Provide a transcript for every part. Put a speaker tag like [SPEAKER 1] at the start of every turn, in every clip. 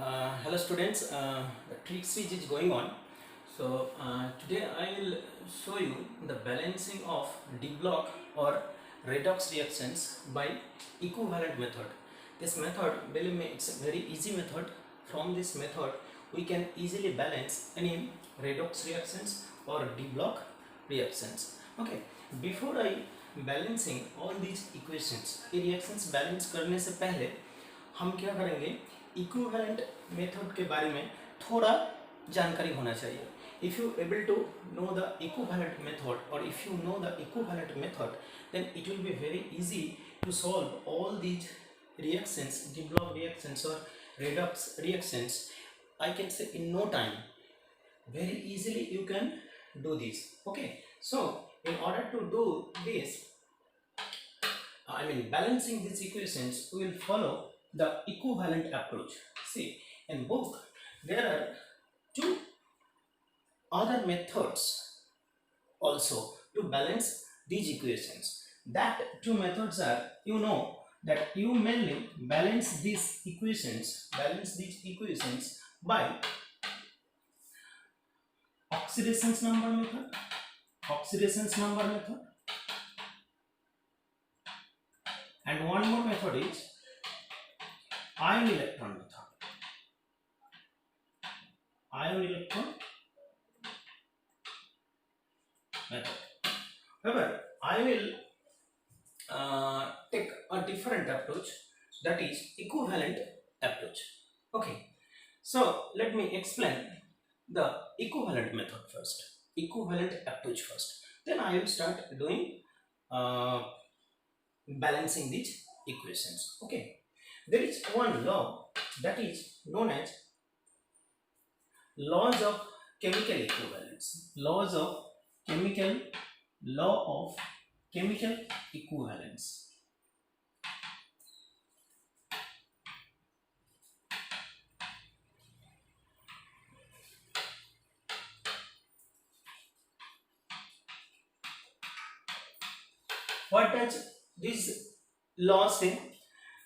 [SPEAKER 1] Hello students, the trick switch is going on. Today I will show you the balancing of D block or redox reactions by equivalent method. This method, believe me, it's a very easy method. From this method we can easily balance any redox reactions or D block reactions. Okay, before I balancing all these equations, ये reactions balance करने से पहले हम क्या करेंगे, equivalent method के बारे में थोड़ा जानकारी होना चाहिए. If you able to know the equivalent method or if you know the equivalent method, then it will be very easy to solve all these reactions, de Bloch reactions or redox reactions. I can say in no time, very easily you can do this. Okay, so in order to do this, I mean balancing these equations, we will follow the equivalent approach. See, in book there are two other methods also to balance these equations. That two methods are, you know, that you mainly balance these equations by oxidations number method, and one more method is ion electron method. However, I will take a different approach, that is equivalent approach. Okay, so let me explain the equivalent method first, equivalent approach first. Then I will start doing balancing these equations. Okay, there is one law that is known as laws of chemical equivalence. Law of chemical equivalence. What does this law say?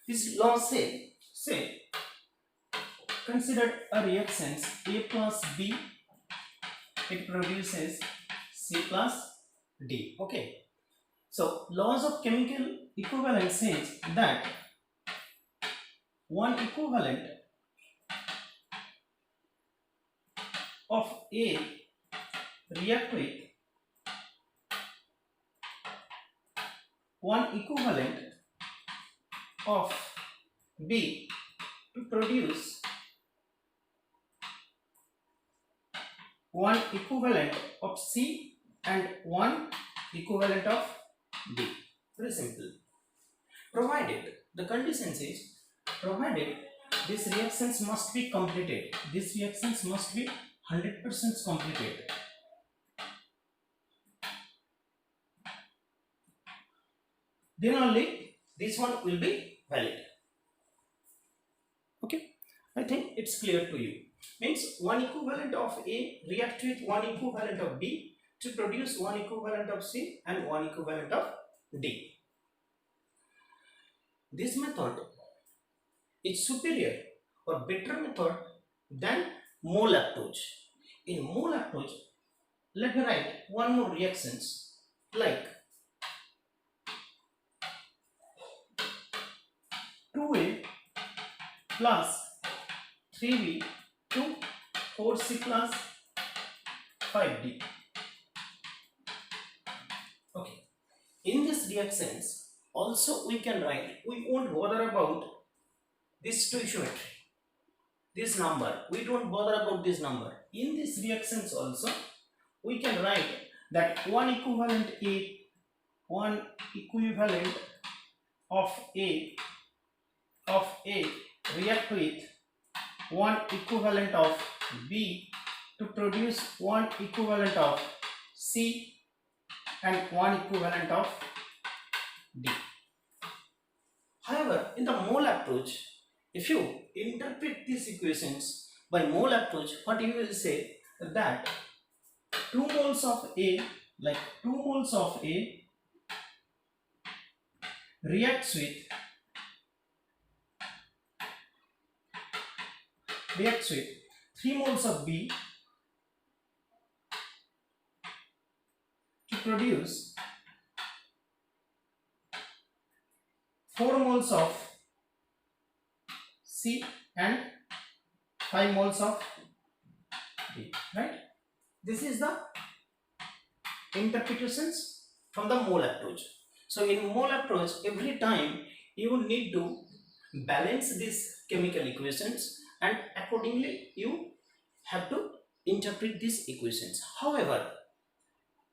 [SPEAKER 1] This law say consider a reaction A plus B, it produces C plus D. Okay, so laws of chemical equivalence says that one equivalent of A react with one equivalent of B to produce one equivalent of C and one equivalent of D. Very simple. Provided the conditions is, provided these reactions must be completed. These reactions must be 100% completed. Then only this one will be valid. Okay, I think it's clear to you. Means one equivalent of A react with one equivalent of B to produce one equivalent of C and one equivalent of D. This method is superior or better method than mole approach. In mole approach, let me write one more reactions like 2A plus 3B to 4C plus 5D. Okay, in this reactions also we can write, we won't bother about this stoichiometry, this number, we don't bother about this number. In this reactions also we can write that one equivalent of A react with one equivalent of B to produce one equivalent of C and one equivalent of D. However, in the mole approach, if you interpret these equations by mole approach, what you will say that 2 moles of A, like 2 moles of A reacts with reacts with 3 moles of B to produce 4 moles of C and 5 moles of B, right? This is the interpretations from the mole approach. So in mole approach, every time you need to balance these chemical equations and accordingly you have to interpret these equations. However,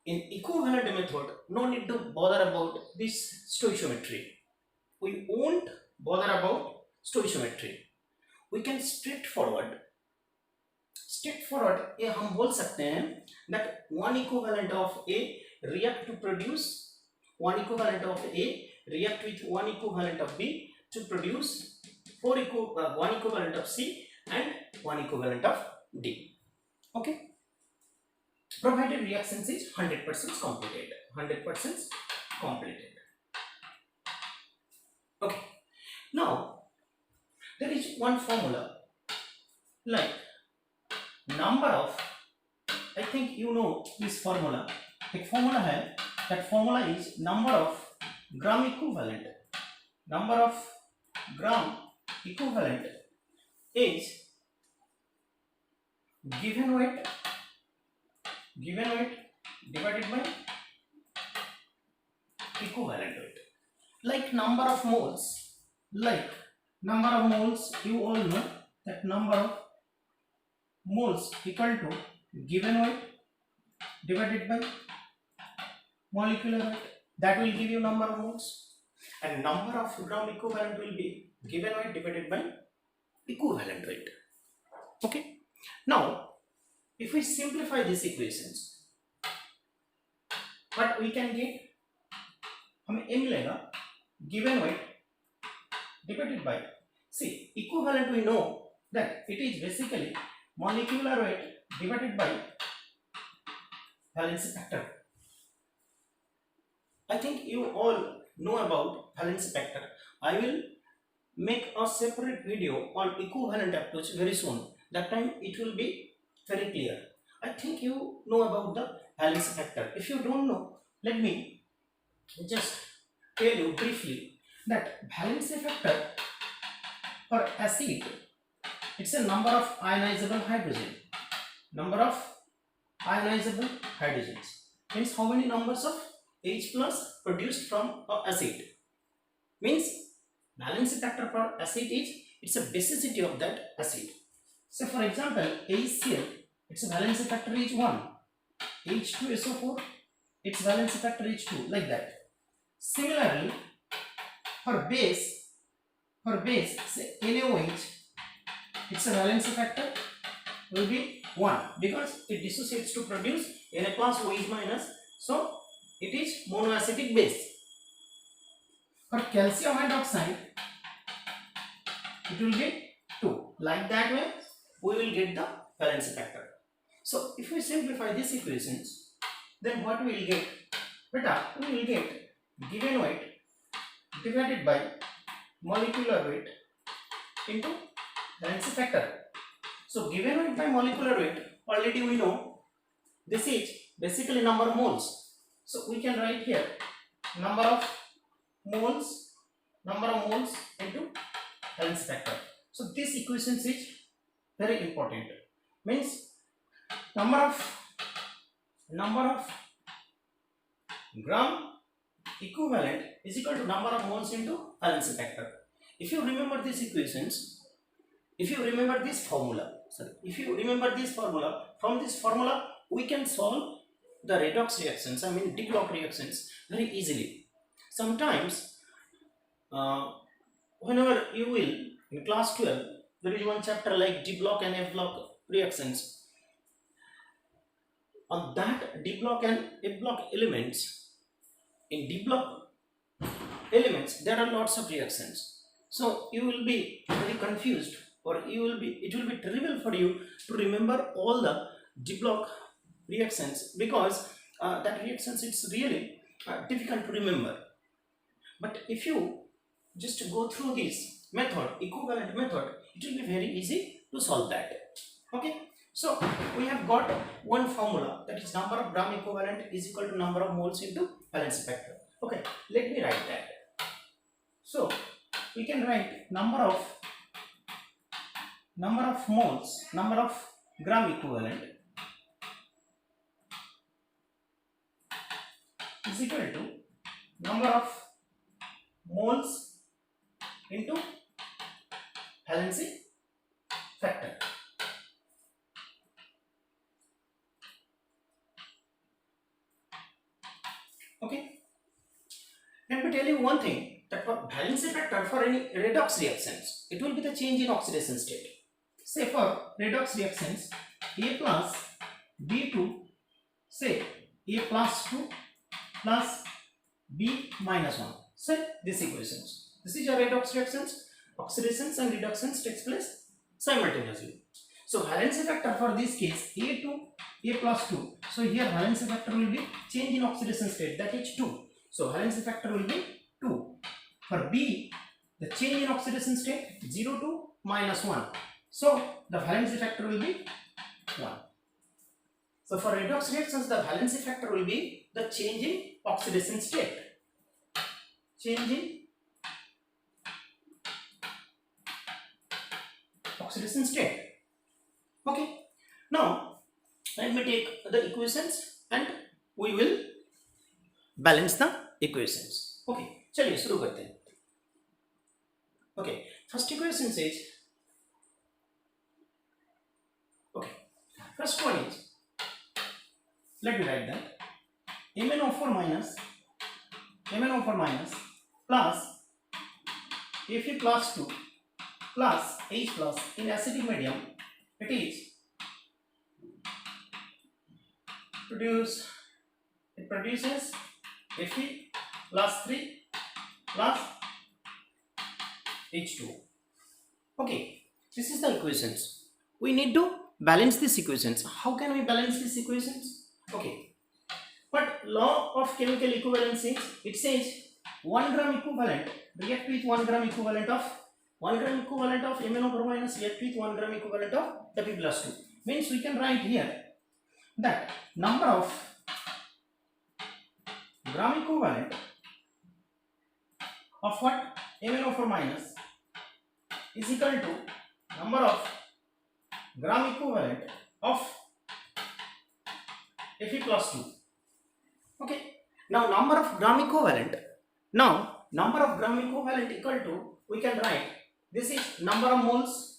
[SPEAKER 1] in equivalent method, no need to bother about this stoichiometry. We won't bother about stoichiometry. We can straightforward ये हम बोल सकते हैं that one equivalent of A react to produce one equivalent of A react with one equivalent of B to produce one equivalent of C and one equivalent of D. Okay, provided reactions is 100% completed. 100% completed. Okay, now there is one formula like number of, I think you know this formula. एक formula है, that formula is number of gram equivalent. Number of gram equivalent is given weight divided by equivalent weight. Like number of moles, you all know that number of moles equal to given weight divided by molecular weight. That will give you number of moles, and number of gram equivalent will be given weight divided by equivalent weight. Okay, now if we simplify these equations, what we can get, हमें ये मिलेगा given weight divided by, see, equivalent we know that it is basically molecular weight divided by valence factor. I think you all know about valence factor. I will make a separate video on equivalent approach very soon. That time it will be very clear. I think you know about the valence factor. If you don't know, let me just tell you briefly that valence factor for acid, it's a number of ionizable hydrogen. Number of ionizable hydrogens means how many numbers of H plus produced from acid. Means valence factor for acid is, it's a basicity of that acid. So for example, HCl, its valence factor is 1. H2SO4, its valence factor is 2, like that. Similarly, for base say NaOH, its valence factor will be 1 because it dissociates to produce Na plus OH minus, so it is monoacetic base. For calcium hydroxide, it will be 2. Like that way, we will get the valence factor. So if we simplify these equations, then what we will get? Beta, we will get given weight divided by molecular weight into valence factor. So given weight by molecular weight, already we know this is basically number of moles. So we can write here number of moles into valence factor. So this equation is very important. Means number of gram equivalent is equal to number of moles into valence factor. If you remember these equations, if you remember this formula, from this formula we can solve the redox reactions, D block reactions very easily. Sometimes whenever you will in class 12, there is one chapter like D block and F block reactions. On that D block and F block elements, in D block elements there are lots of reactions. So you will be very confused, or it will be trivial for you to remember all the D block reactions, because that reactions it's really difficult to remember. But if you just go through this method, equivalent method, it will be very easy to solve that. Okay, so we have got one formula, that is number of gram equivalent is equal to number of moles into valency factor. Okay, let me write that. So we can write number of moles, number of gram equivalent is equal to number of moles into valency factor. Okay, let me tell you one thing, that for valency factor for any redox reactions, it will be the change in oxidation state. Say for redox reactions, A plus B2, say A plus 2 plus B minus 1. Say these equations. This is your redox reactions. Oxidations and reductions takes place simultaneously. So valency factor for this case A2, A plus 2. So here valency factor will be change in oxidation state, that is 2. So valency factor will be 2. For B, the change in oxidation state 0 to minus 1. So the valency factor will be 1. So for redox reactions, the valency factor will be the change in oxidation state. Change in oxidation state. Okay. Now let me take the equations and we will balance the equations. Okay. चलिए शुरू करते हैं. Okay. First equation says. Okay. First one is. Let me write that. MnO4 minus plus Fe plus 2 plus H plus in acidic medium, it is it produces Fe plus 3 plus H2. Okay, this is the equations. We need to balance these equations. How can we balance these equations? Okay, but law of chemical equivalency, it says 1 gram equivalent react with 1 gram equivalent of MnO4 minus react with 1 gram equivalent of Fe plus 2. Means we can write here that number of gram equivalent of what? MnO4 minus is equal to number of gram equivalent of Fe plus 2. Okay. Now number of gram equivalent equal to, we can write, this is number of moles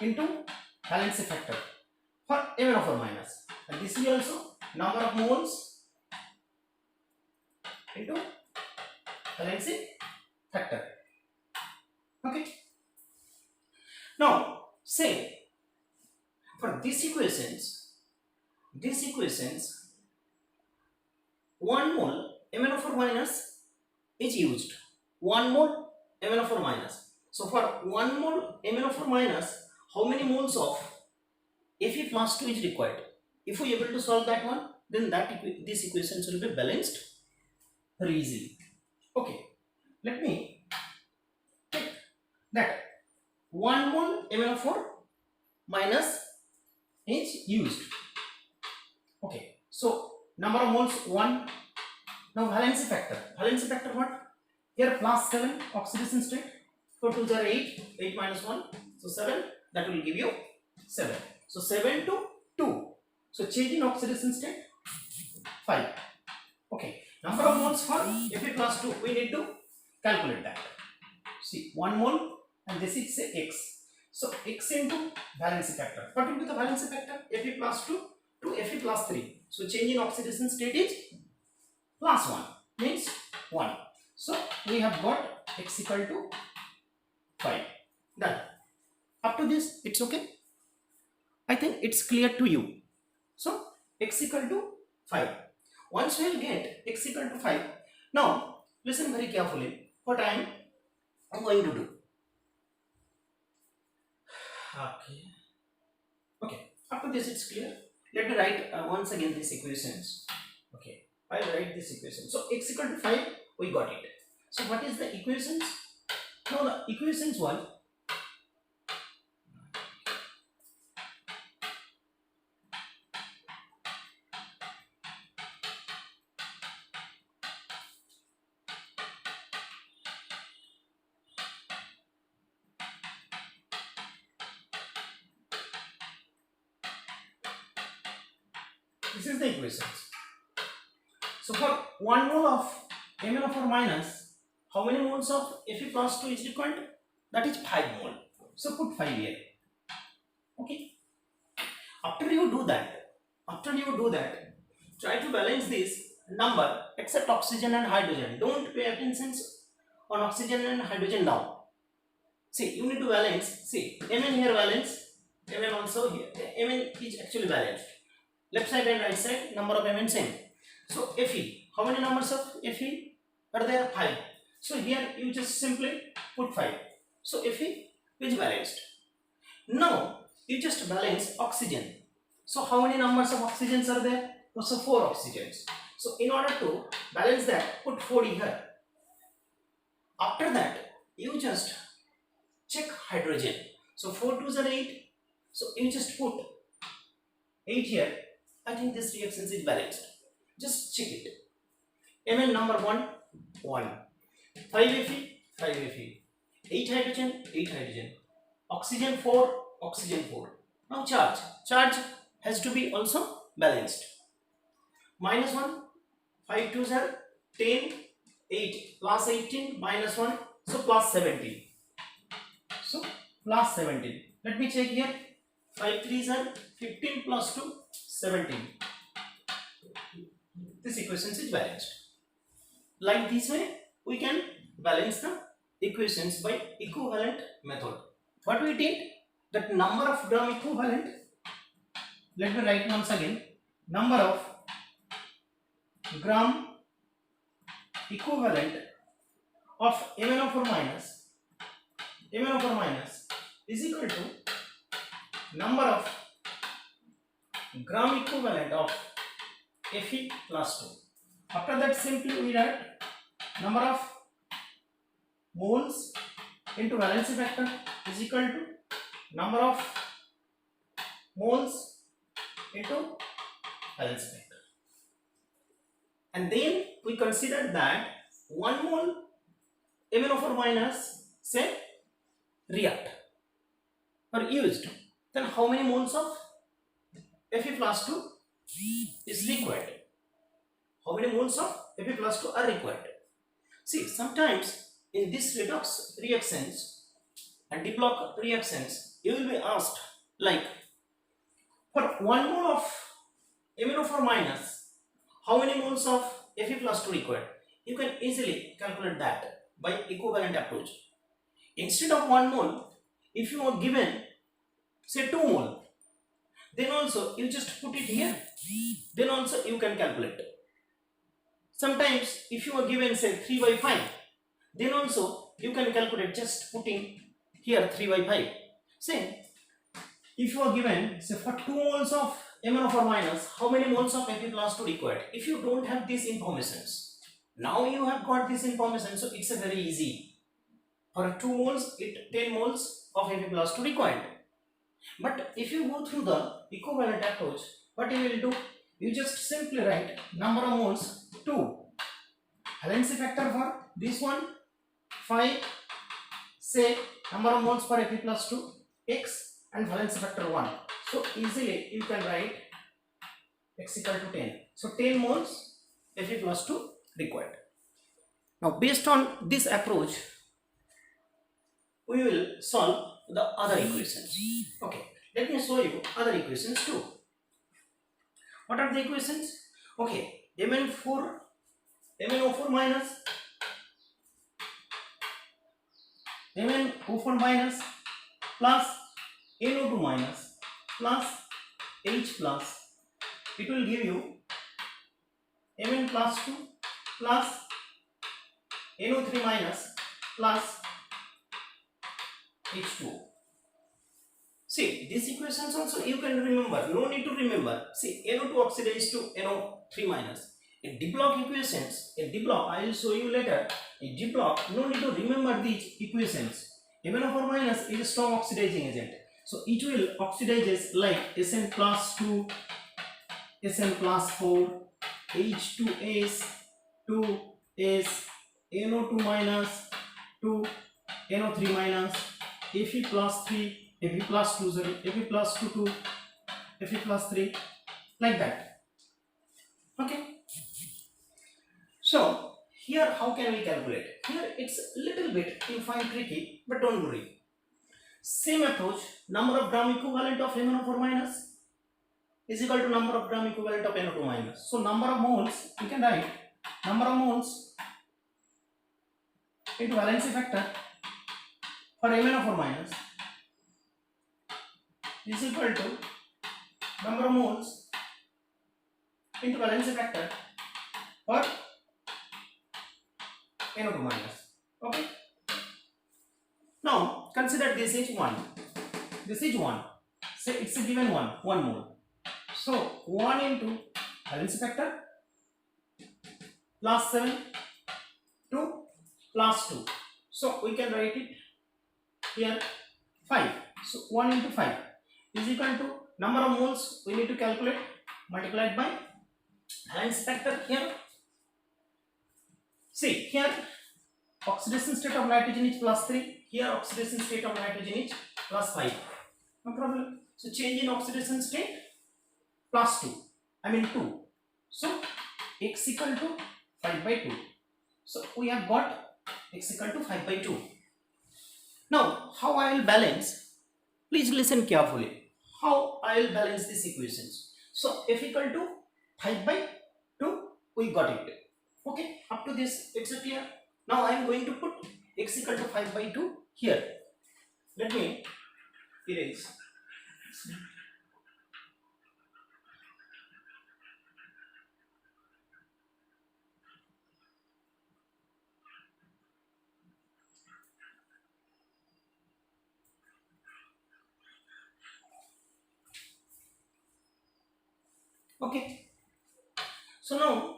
[SPEAKER 1] into valency factor for MnO4 minus, and this is also number of moles into valency factor. Okay. Now say for these equations 1 mole MnO4 minus is used. 1 mole MnO4 minus. So for 1 mole MnO4 minus, how many moles of Fe plus 2 is required? If we are able to solve that one, then these equations will be balanced very easily. Okay, let me take that 1 mole MnO4 minus is used. Okay, so number of moles 1. Now valency factor what? Here plus 7 oxidation state. So 2 are 8 minus 1, so 7, that will give you 7. So 7 to 2. So change in oxidation state 5. Okay, number of moles for Fe plus 2, we need to calculate that. See, 1 mole and this is say X. So X into valency factor. What will be the valency factor? Fe plus 2 to Fe plus 3. So change in oxidation state is plus 1, means 1. So we have got X equal to 5. Done. Up to this, it's okay. I think it's clear to you. So X equal to 5. Once we will get X equal to 5, now listen very carefully what I am going to do. Okay, up to this it's clear. Let me write once again these equations. Okay, I will write this equation. So X equal to 5, we got it. So what is the equations? Now the equations 1, this is the equations. So for 1 mole of MnO4 minus, how many moles of Fe+2 is required? That is 5 mole. So put 5 here. Okay. After you do that, try to balance this number except oxygen and hydrogen. Don't pay attention on oxygen and hydrogen now. See, you need to balance. See, Mn here balance, Mn also here. Mn is actually balanced. Left side and right side, number of Mn same. So Fe, how many numbers of Fe are there? 5. So here you just simply put 5. So Fe is balanced. Now you just balance oxygen. So how many numbers of oxygens are there? So 4 oxygens. So in order to balance that, put 4 here. After that, you just check hydrogen. So 4 2s are 8. So you just put 8 here. I think this reaction is balanced. Just check it. Mn number 1, 1. 5 Fe, 5 Fe. 8 hydrogen, 8 hydrogen. Oxygen 4, oxygen 4. Now charge. Charge has to be also balanced. Minus 1, 5 2s are 10, 8 plus 18 minus 1, so plus 17. So plus 17. Let me check here. 5 3s are 15 plus 2, 17. This equation is balanced. Like this way, we can balance the equations by equivalent method. What we did? That number of gram equivalent. Let me write once again. Number of gram equivalent of MnO4 minus is equal to number of gram equivalent of Fe plus 2. After that, simply we write number of moles into valency factor is equal to number of moles into valency factor. And then we consider that 1 mole MnO4 minus say react or used. Then how many moles of Fe plus 2 is required? How many moles of Fe plus 2 are required? See, sometimes in this redox reactions and deblock reactions, you will be asked like, for 1 mole of MnO4 minus, how many moles of Fe plus 2 required? You can easily calculate that by equivalent approach. Instead of 1 mole, if you are given say 2 mole, then also you just put it here, then also you can calculate. Sometimes if you are given say 3 by 5, then also you can calculate just putting here 3 by 5. Say if you are given say for 2 moles of MnO4 minus, how many moles of Fe plus 2 required? If you don't have these informations, now you have got this information, so it's a very easy. For 2 moles, 10 moles of Fe plus 2 required. But if you go through the equivalent approach, what you will do? You just simply write number of moles 2. Valency factor for this one 5. Say number of moles for Fe plus 2 x and valency factor 1. So easily you can write x equal to 10. So 10 moles Fe plus 2 required. Now based on this approach, we will solve the other equations. Okay, let me show you other equations too. What are the equations? Okay, MnO4 minus plus NO2 minus plus H plus, it will give you Mn plus 2 plus NO3 minus plus H2O. See, these equations also you can remember, no need to remember. See, NO2 oxidized to NO3 minus. In D block equations, in D block, I will show you later. In D block, no need to remember these equations. MnO4 minus is a strong oxidizing agent. So it will oxidizes like Sn plus 2, Sn plus 4, H2S, 2S, NO2 minus 2, NO3 minus, Fe plus 3, Fe plus 2, sorry, Fe plus 2, 2, Fe plus 3, like that. Okay. So here how can we calculate? Here it's a little bit you find tricky, but don't worry. Same approach, number of gram equivalent of MnO4 minus is equal to number of gram equivalent of NO2 minus. So number of moles, you can write number of moles into valency factor for MnO4 minus is equal to number of moles into valency factor for NO2 minus. Okay. Now consider this is 1. This is 1. Say it's a given 1 mole. So 1 into valency factor plus 7 2 plus 2. So we can write it here 5. So 1 into 5 is equal to number of moles we need to calculate multiplied by valency factor here. See here oxidation state of nitrogen is plus 3. Here oxidation state of nitrogen is plus 5. No problem. So change in oxidation state plus 2. I mean 2. So x equal to 5 by 2. So we have got x equal to 5 by 2. Now how I will balance? Please listen carefully. How I will balance these equations? So f equal to 5 by 2. We got it. Okay. Up to this it's clear. Now I am going to put x equal to 5 by 2 here. Let me erase. Okay. So now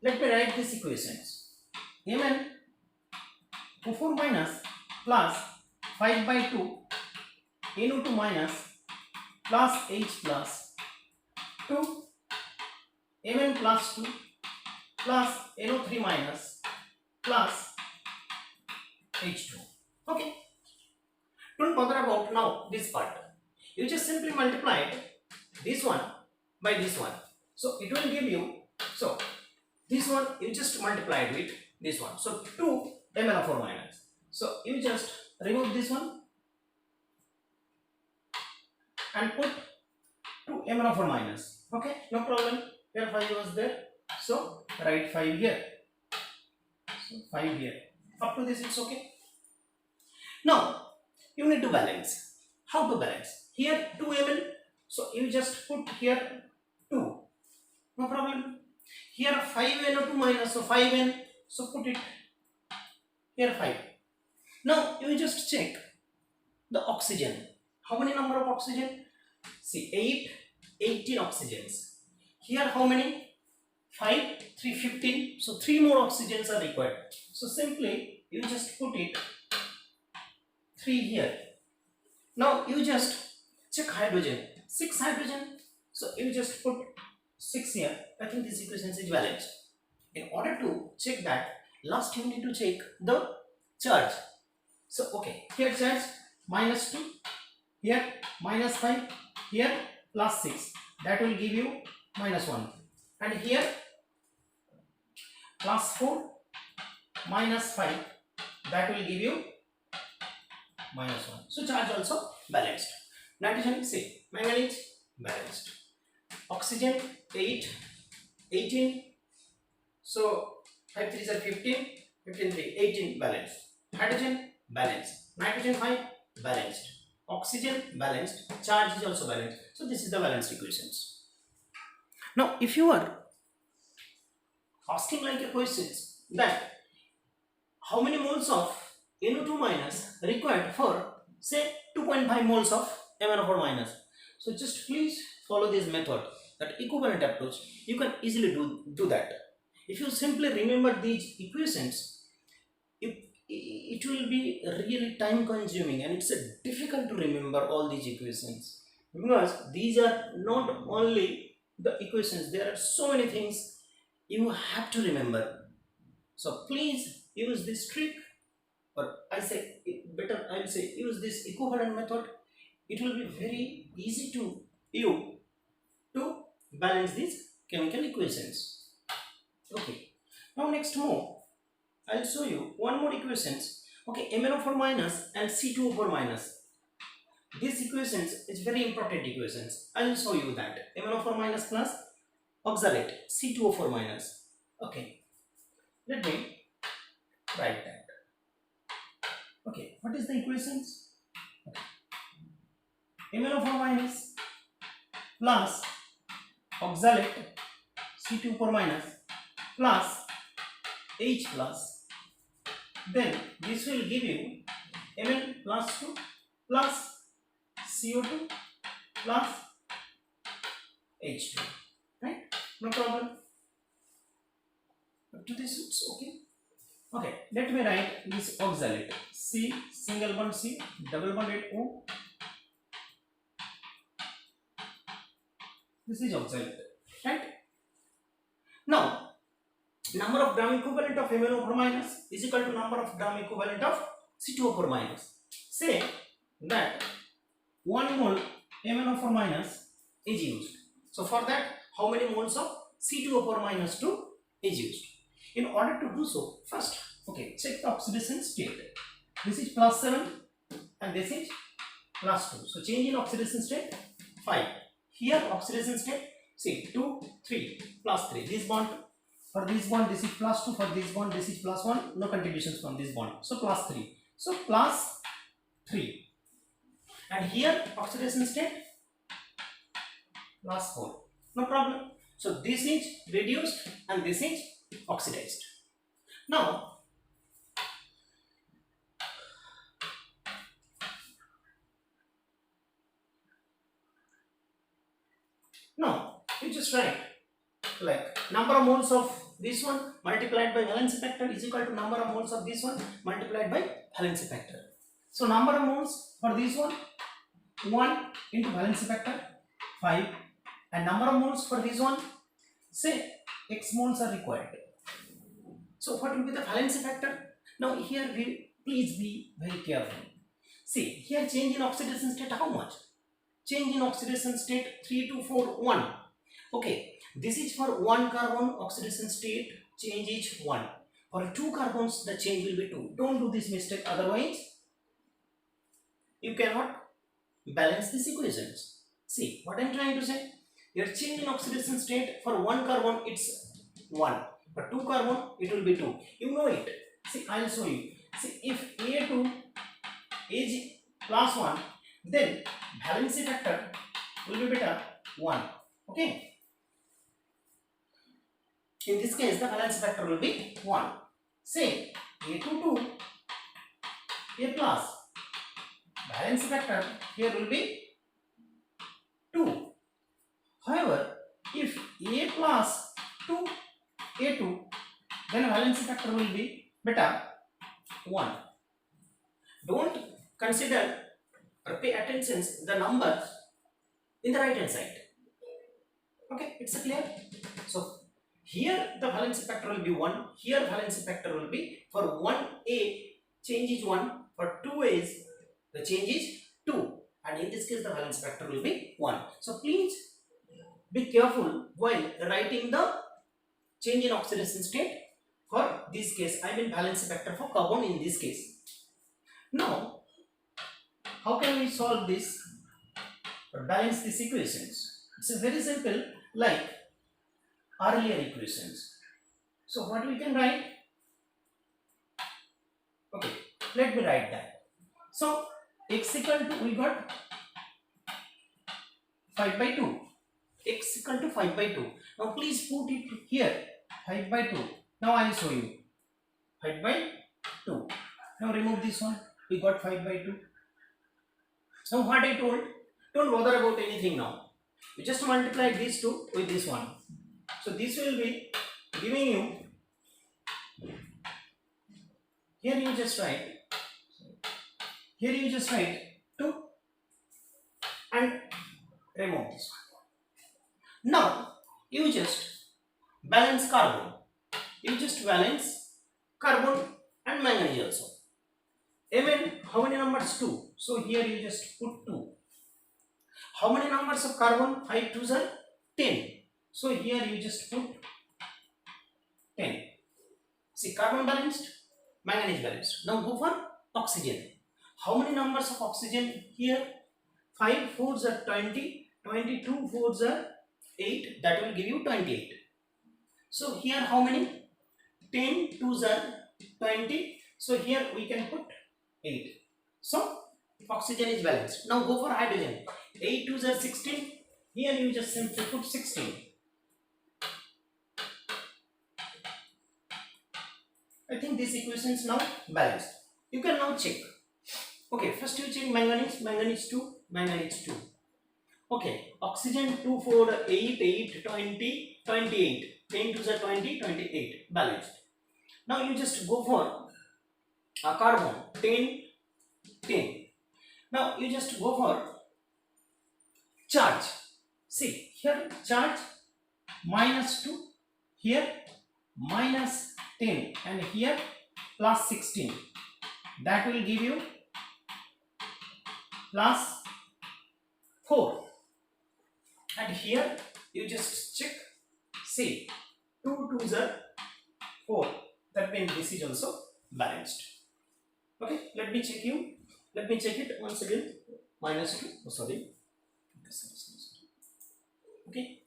[SPEAKER 1] let me write these equations. MnO4 minus plus 5 by 2 NO2 minus plus H plus 2 Mn plus 2 plus NO3 minus plus H2. Okay. Don't bother about now this part. You just simply multiply this one by this one. So it will give you, so this one you just multiplied with this one. So 2 MnO4 minus. So you just remove this one and put 2 MnO4 minus. Okay, no problem. Here 5 was there. So write 5 here. So 5 here. Up to this it's okay. Now you need to balance. How to balance? Here 2 Mn. So you just put here 2. No problem. Here 5 NO2 minus. So 5N. So put it here 5. Now you just check the oxygen. How many number of oxygen? See 8, 18 oxygens. Here how many? 5, 3, 15. So 3 more oxygens are required. So simply you just put it 3 here. Now you just check hydrogen. 6 hydrogen. So you just put 6 here. I think this equation is balanced. In order to check that, last you need to check the charge. So okay, here charge minus 2, here minus 5, here plus 6. That will give you minus 1. And here plus 4 minus 5. That will give you minus 1. So charge also balanced. Nitrogen, say manganese balanced. Oxygen 8, 18. So 5 3s are 15, 15 3, 18 balanced. Hydrogen balanced. Nitrogen 5 balanced. Oxygen balanced. Charge is also balanced. So this is the balanced equations. Now if you are asking like a question that how many moles of NO2 minus required for say 2.5 moles of MnO4 minus. So just please follow this method. that equivalent approach, you can easily do that. If you simply remember these equations, it will be really time consuming, and it's difficult to remember all these equations, because these are not only the equations, there are so many things you have to remember. So please use this trick, or I say better, I will say use this equivalent method. It will be very easy to you to balance these chemical equations. Okay, now next move, I'll show you one more equations. Okay, MnO4 minus and C2O4 minus. These equations is very important equations. I will show you that MnO4 minus plus oxalate C2O4 minus. Okay, let me write that. Okay, what is the equations? Okay. MnO4 minus plus oxalate C2O4 minus plus H plus, then this will give you Mn plus 2 plus CO2 plus H2, right? No problem. Up to this it's okay. Okay, let me write this oxalate C single bond C double bonded O. This is oxalate, right? Now, number of gram equivalent of MnO4 minus is equal to number of gram equivalent of C2O4 minus. Say that 1 mole MnO4 minus is used. So for that, how many moles of C2O4 minus 2 is used? In order to do so, first, okay, check the oxidation state. This is plus 7 and this is plus 2. So change in oxidation state 5. Here oxidation state, see 2, 3, plus 3. This bond, for this bond this is plus 2, for this bond this is plus 1. No contributions from this bond. So plus 3. So plus 3. And here oxidation state plus 4. No problem. So this is reduced and this is oxidized. Now you just write like number of moles of this one multiplied by valency factor is equal to number of moles of this one multiplied by valency factor. So number of moles for this one 1 into valency factor 5, and number of moles for this one, say x moles are required. So what will be the valency factor? Now here please be very careful. See here change in oxidation state how much? Change in oxidation state 3 to 4 1. Okay, this is for 1 carbon oxidation state change is 1. For 2 carbons the change will be 2. Don't do this mistake, otherwise you cannot balance these equations. See what I am trying to say? Your change in oxidation state for 1 carbon it's 1. For 2 carbon it will be 2. You know it. See I will show you. See if A2 is plus 1, then valency factor will be beta 1. Okay. In this case the valency factor will be 1. Say A2 to A plus, valency factor here will be 2. However, if A plus to A2, then valency factor will be beta 1. Don't consider or pay attention the numbers in the right hand side. Okay, it's clear? So here the valency factor will be 1, here valency factor will be, for 1A change is 1, for 2A is the change is 2, and in this case the valency factor will be 1. So please be careful while writing the change in oxidation state for this case, I mean valency factor for carbon in this case. Now how can we solve this or balance these equations? It's very simple, like earlier equations. So what we can write? Okay, let me write that. So x equal to, we got 5 by 2. X equal to 5 by 2. Now please put it here, 5 by 2. Now I will show you. 5 by 2. Now remove this one. We got 5 by 2. So what I told, don't bother about anything now. You just multiply these two with this one. So this will be giving you, here you just write 2 and remove this one. Now you just balance carbon. You just balance carbon and manganese also. Mn, how many numbers? 2. So here you just put 2. How many numbers of carbon? 5 2s are 10. So here you just put 10. See, carbon balanced, manganese balanced. Now go for oxygen. How many numbers of oxygen here? 5 4s are 20, 22 4s are 8, that will give you 28. So here how many? 10 2s are 20, so here we can put 8. So oxygen is balanced. Now go for hydrogen. 8 2s are 16, here you just simply put 16. I think this equation is now balanced. You can now check. Okay, first you check manganese, manganese 2, manganese 2. Okay, oxygen 2 4 8 8 20 28. 10 2s are 20 28, balanced. Now you just go for a carbon 10 10. Now you just go for charge. See here charge -2, here -10, and here +16. That will give you +4. And here you just check. See 2 2s are 4. That means this is also balanced. Okay, let me check it once again. -2. Oh, sorry. Okay.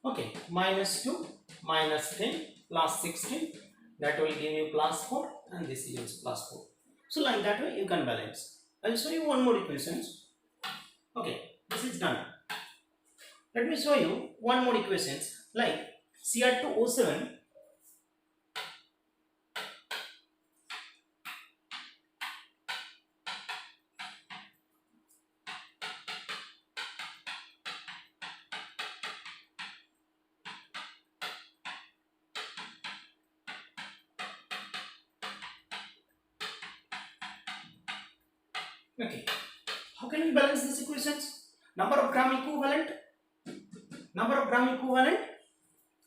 [SPEAKER 1] Okay. -2, -10, +16. That will give you +4, and this is also +4. So like that way you can balance. I'll show you one more equations. Okay, this is done. Let me show you one more equations like Cr2O7. Okay, how can we balance these equations? Number of gram equivalent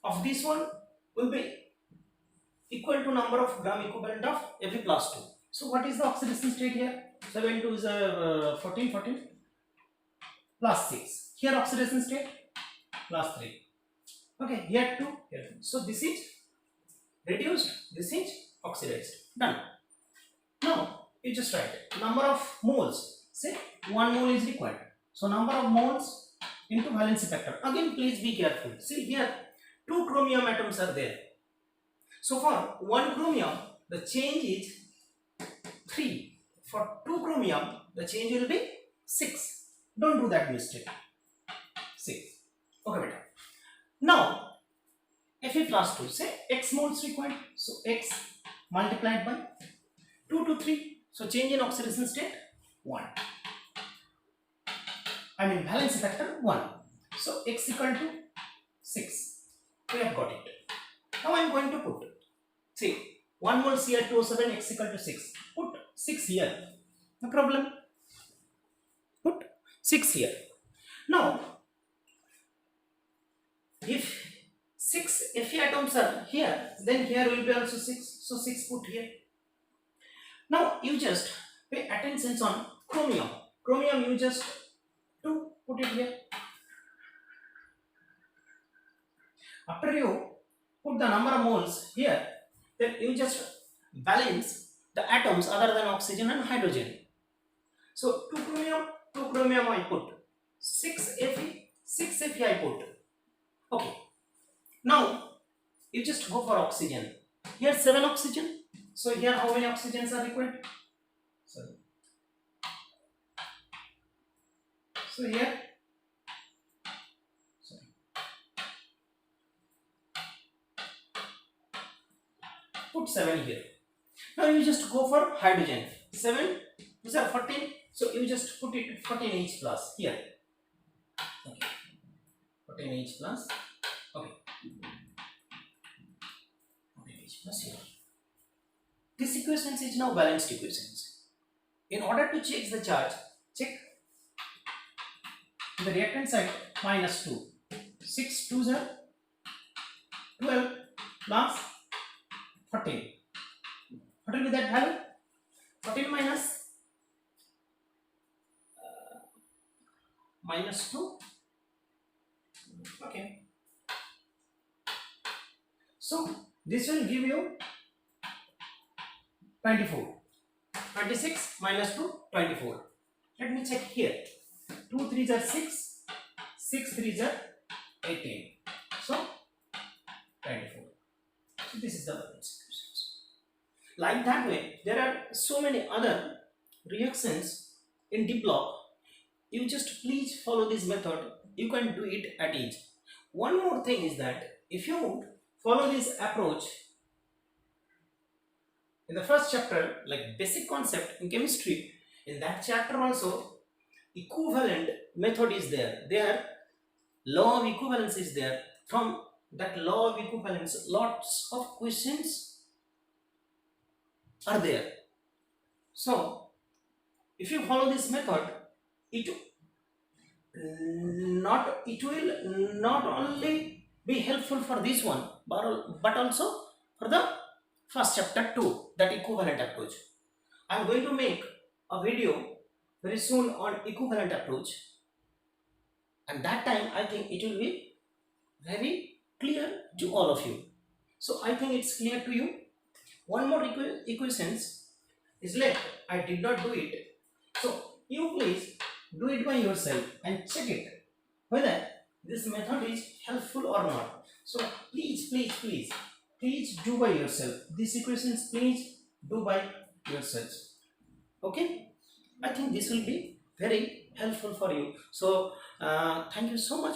[SPEAKER 1] of this one will be equal to number of gram equivalent of Fe +2. So what is the oxidation state here? 7 2 is 14 +6. Here oxidation state +3. Okay, here 2, here 2. So this is reduced, this is oxidized. Done. Now you just write number of moles. Say 1 mole is required. So number of moles into valency factor. Again, please be careful. See here 2 chromium atoms are there. So for 1 chromium the change is 3. For 2 chromium the change will be 6. Don't do that mistake. 6. Okay, beta. Now Fe +2, say x moles required. So x multiplied by 2 to 3. So change in oxidation state 1. I mean valence factor 1. So x equal to 6. We have got it. Now I am going to put, see 1 mole Cr2O7, x equal to 6. Put 6 here. No problem. Put 6 here. Now if 6 Fe atoms are here, then here will be also 6. So 6 put here. Now you just pay attention on chromium. Chromium you just 2 put it here. After you put the number of moles here, then you just balance the atoms other than oxygen and hydrogen. So 2 chromium I put. 6 Fe I put. Okay. Now you just go for oxygen. Here 7 oxygen. So here how many oxygens are required? Sorry. So here, sorry. Put 7 here. Now you just go for hydrogen. 7, these are 14. So you just put it 14 H plus here. Okay. 14h plus, okay, 14h plus here. This equations is now balanced equations. In order to check the charge, check the reactant side -2. 6 2s are 12 plus 14. What will be that value? 14 minus 2. Okay. So this will give you 24. 26 minus 2, 24. Let me check here. 2 3s are 6. 6 3s are 18. So 24. So this is the balance equations. Like that way, there are so many other reactions in D block. You just please follow this method. You can do it at ease. One more thing is that if you follow this approach in the first chapter, like basic concept in chemistry, in that chapter also equivalent method is there. There law of equivalence is there. From that law of equivalence, lots of questions are there. So if you follow this method, it will not only be helpful for this one, but also for the first chapter too, that equivalent approach. I am going to make a video very soon on equivalent approach, and that time I think it will be very clear to all of you. So I think it's clear to you. One more equations is left. I did not do it. So you please do it by yourself and check it whether this method is helpful or not. So please do by yourself. These equations please do by yourselves. Okay? I think this will be very helpful for you. So thank you so much.